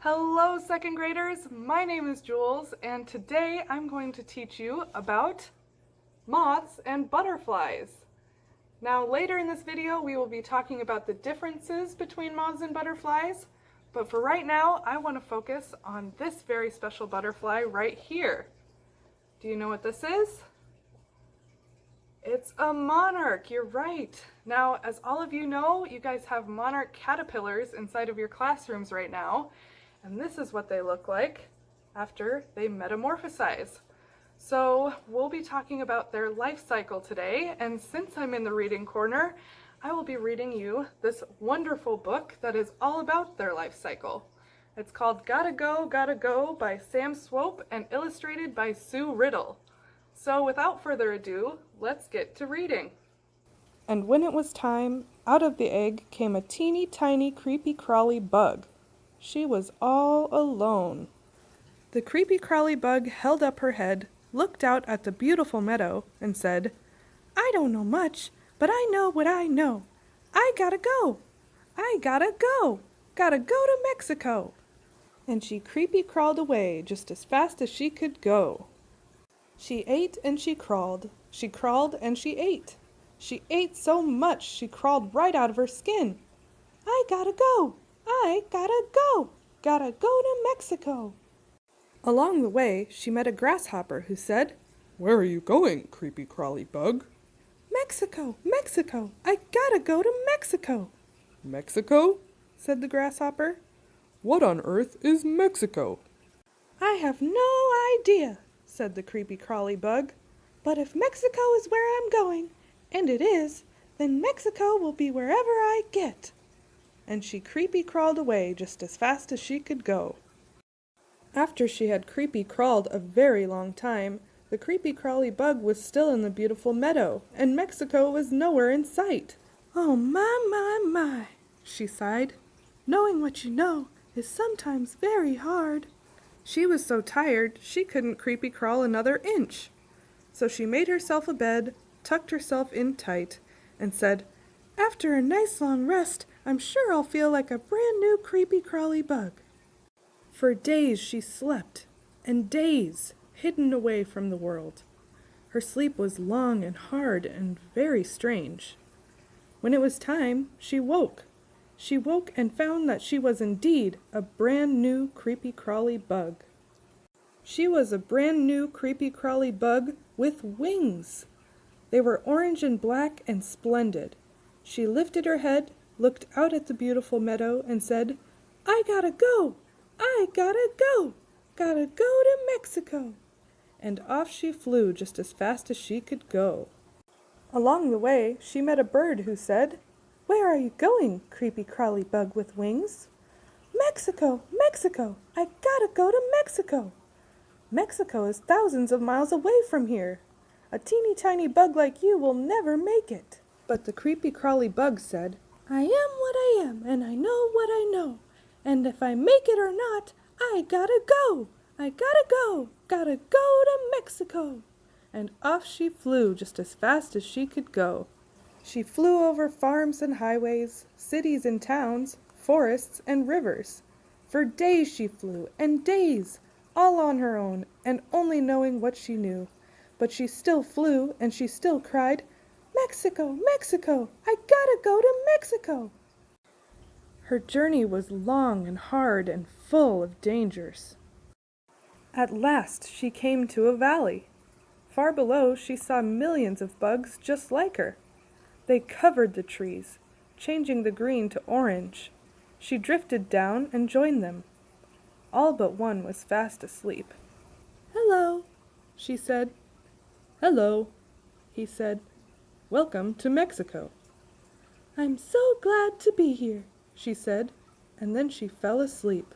Hello, second graders. My name is Jules, and today I'm going to teach you about moths and butterflies. Now, later in this video, we will be talking about the differences between moths and butterflies, but for right now, I want to focus on this very special butterfly right here. Do you know what this is? It's a monarch, you're right. Now, as all of you know, you guys have monarch caterpillars inside of your classrooms right now, and this is what they look like after they metamorphosize. So we'll be talking about their life cycle today, and since I'm in the reading corner, I will be reading you this wonderful book that is all about their life cycle. It's called Gotta Go by Sam Swope and illustrated by Sue Riddle. So without further ado, let's get to reading. And when it was time, out of the egg came a teeny tiny creepy crawly bug. She was all alone. The creepy crawly bug held up her head, looked out at the beautiful meadow, and said, "I don't know much, but I know what I know. I gotta go. I gotta go. Gotta go to Mexico." And she creepy crawled away just as fast as she could go. She ate and she crawled and she ate. She ate so much she crawled right out of her skin. I gotta go. I gotta go to Mexico. Along the way, she met a grasshopper who said, "Where are you going, creepy crawly bug?" "Mexico, Mexico, I gotta go to Mexico." "Mexico?" said the grasshopper. "What on earth is Mexico?" "I have no idea," said the creepy crawly bug. "But if Mexico is where I'm going, and it is, then Mexico will be wherever I get." And she creepy crawled away just as fast as she could go. After she had creepy crawled a very long time, the creepy crawly bug was still in the beautiful meadow, and Mexico was nowhere in sight. "Oh my, she sighed. "Knowing what you know is sometimes very hard." She was so tired she couldn't creepy crawl another inch. So she made herself a bed, tucked herself in tight, and said, "After a nice long rest, I'm sure I'll feel like a brand new creepy crawly bug." For days she slept, and days, hidden away from the world. Her sleep was long and hard and very strange. When it was time, she woke. She woke and found that she was indeed a brand new creepy crawly bug. She was a brand new creepy crawly bug with wings. They were orange and black and splendid. She lifted her head, looked out at the beautiful meadow, and said, "I gotta go! I gotta go! Gotta go to Mexico!" And off she flew just as fast as she could go. Along the way, she met a bird who said, "Where are you going, creepy crawly bug with wings?" "Mexico, Mexico! I gotta go to Mexico!" "Mexico is thousands of miles away from here. A teeny tiny bug like you will never make it." But the creepy crawly bug said, "I am what I am, and I know what I know. And if I make it or not, I gotta go! I gotta go to Mexico!" And off she flew just as fast as she could go. She flew over farms and highways, cities and towns, forests and rivers. For days she flew, and days, all on her own, and only knowing what she knew. But she still flew, and she still cried, "Mexico, Mexico! I gotta go to Mexico!" Her journey was long and hard and full of dangers. At last she came to a valley. Far below she saw millions of bugs just like her. They covered the trees, changing the green to orange. She drifted down and joined them. All but one was fast asleep. "Hello," she said. "Hello," he said. "Welcome to Mexico." "I'm so glad to be here," she said, and then she fell asleep.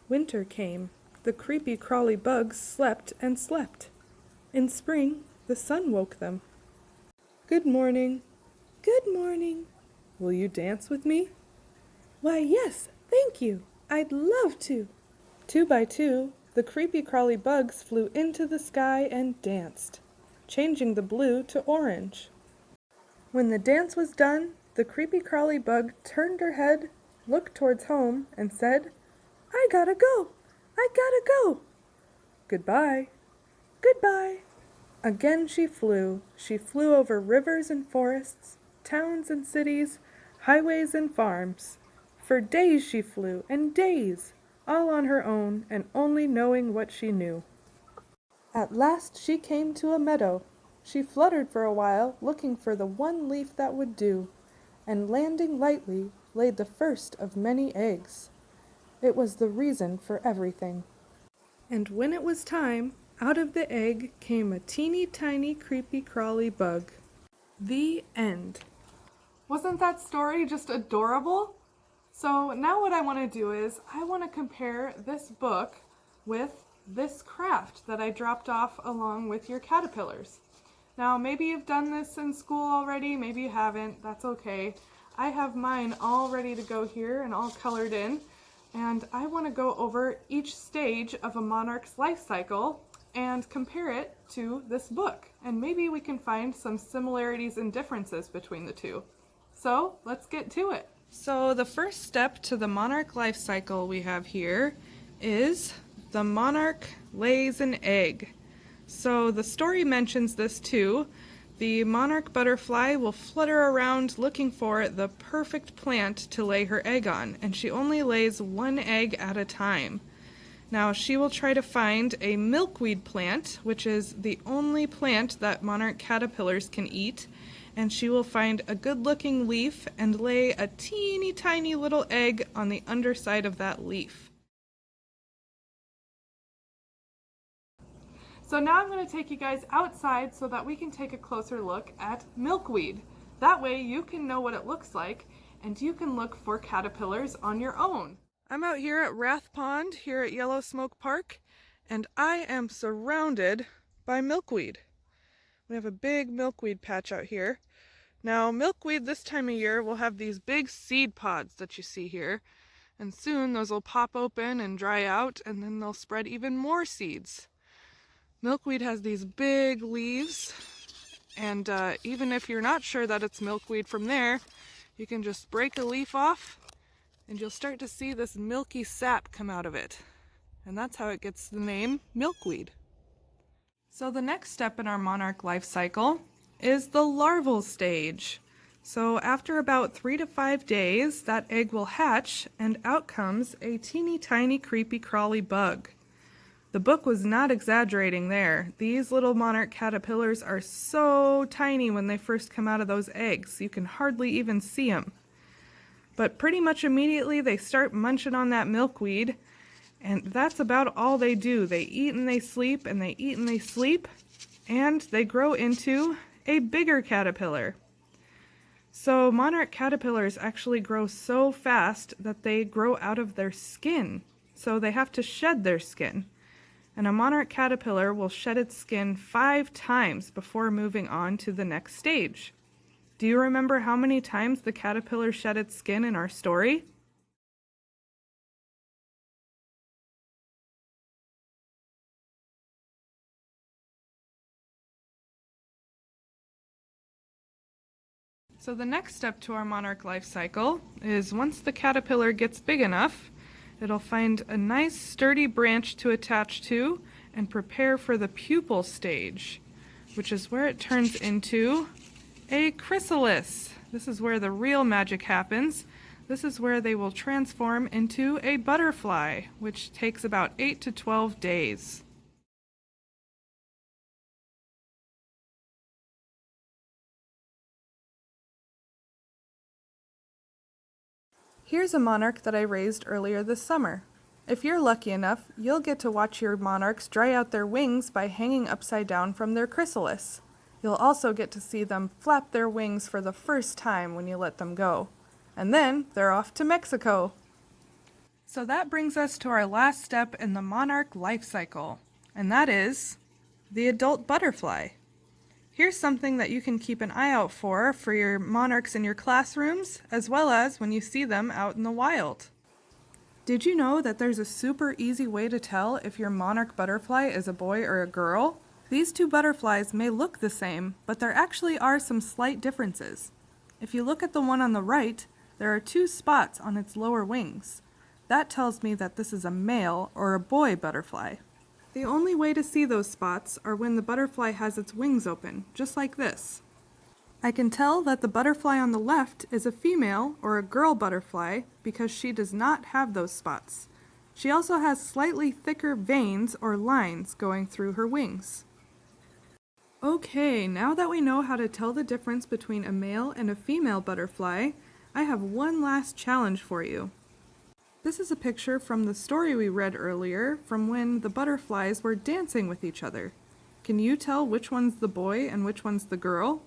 Winter came. The creepy crawly bugs slept and slept. In spring, the sun woke them. "Good morning." "Good morning." "Will you dance with me?" "Why, yes, thank you. I'd love to." 2 by 2, the creepy crawly bugs flew into the sky and danced, changing the blue to orange. When the dance was done, the creepy crawly bug turned her head, looked towards home, and said, I gotta go. I gotta go. Goodbye. Goodbye. Again she flew. She flew over rivers and forests, towns and cities, highways and farms. For days she flew, and days, all on her own, and only knowing what she knew. At last she came to a meadow. She fluttered for a while, looking for the one leaf that would do, and landing lightly, laid the first of many eggs. It was the reason for everything. And when it was time, out of the egg came a teeny tiny creepy crawly bug. The end. Wasn't that story just adorable? So now what I want to do is I want to compare this book with this craft that I dropped off along with your caterpillars. Now maybe you've done this in school already, maybe you haven't, that's okay. I have mine all ready to go here and all colored in, and I want to go over each stage of a monarch's life cycle and compare it to this book, and maybe we can find some similarities and differences between the two. So let's get to it. So the first step to the monarch life cycle we have here is the monarch lays an egg. So the story mentions this too. The monarch butterfly will flutter around looking for the perfect plant to lay her egg on, and she only lays one egg at a time. Now she will try to find a milkweed plant, which is the only plant that monarch caterpillars can eat, and she will find a good-looking leaf and lay a teeny tiny little egg on the underside of that leaf. So now I'm going to take you guys outside so that we can take a closer look at milkweed. That way you can know what it looks like and you can look for caterpillars on your own. I'm out here at Wrath Pond here at Yellow Smoke Park, and I am surrounded by milkweed. We have a big milkweed patch out here. Now milkweed this time of year will have these big seed pods that you see here, and soon those will pop open and dry out, and then they'll spread even more seeds. Milkweed has these big leaves, and even if you're not sure that it's milkweed from there, you can just break a leaf off and you'll start to see this milky sap come out of it. And that's how it gets the name milkweed. So the next step in our monarch life cycle is the larval stage. So after about 3 to 5 days, that egg will hatch and out comes a teeny tiny creepy crawly bug. The book was not exaggerating there. These little monarch caterpillars are so tiny when they first come out of those eggs. You can hardly even see them. But pretty much immediately they start munching on that milkweed, and that's about all they do. They eat and they sleep, and they eat and they sleep, and they grow into a bigger caterpillar. So monarch caterpillars actually grow so fast that they grow out of their skin. So they have to shed their skin. And a monarch caterpillar will shed its skin 5 times before moving on to the next stage. Do you remember how many times the caterpillar shed its skin in our story? So the next step to our monarch life cycle is once the caterpillar gets big enough, it'll find a nice sturdy branch to attach to and prepare for the pupal stage, which is where it turns into a chrysalis. This is where the real magic happens. This is where they will transform into a butterfly, which takes about 8 to 12 days. Here's a monarch that I raised earlier this summer. If you're lucky enough, you'll get to watch your monarchs dry out their wings by hanging upside down from their chrysalis. You'll also get to see them flap their wings for the first time when you let them go. And then they're off to Mexico. So that brings us to our last step in the monarch life cycle, and that is the adult butterfly. Here's something that you can keep an eye out for your monarchs in your classrooms, as well as when you see them out in the wild. Did you know that there's a super easy way to tell if your monarch butterfly is a boy or a girl? These two butterflies may look the same, but there actually are some slight differences. If you look at the one on the right, there are 2 spots on its lower wings. That tells me that this is a male or a boy butterfly. The only way to see those spots are when the butterfly has its wings open, just like this. I can tell that the butterfly on the left is a female or a girl butterfly because she does not have those spots. She also has slightly thicker veins or lines going through her wings. Okay, now that we know how to tell the difference between a male and a female butterfly, I have one last challenge for you. This is a picture from the story we read earlier from when the butterflies were dancing with each other. Can you tell which one's the boy and which one's the girl?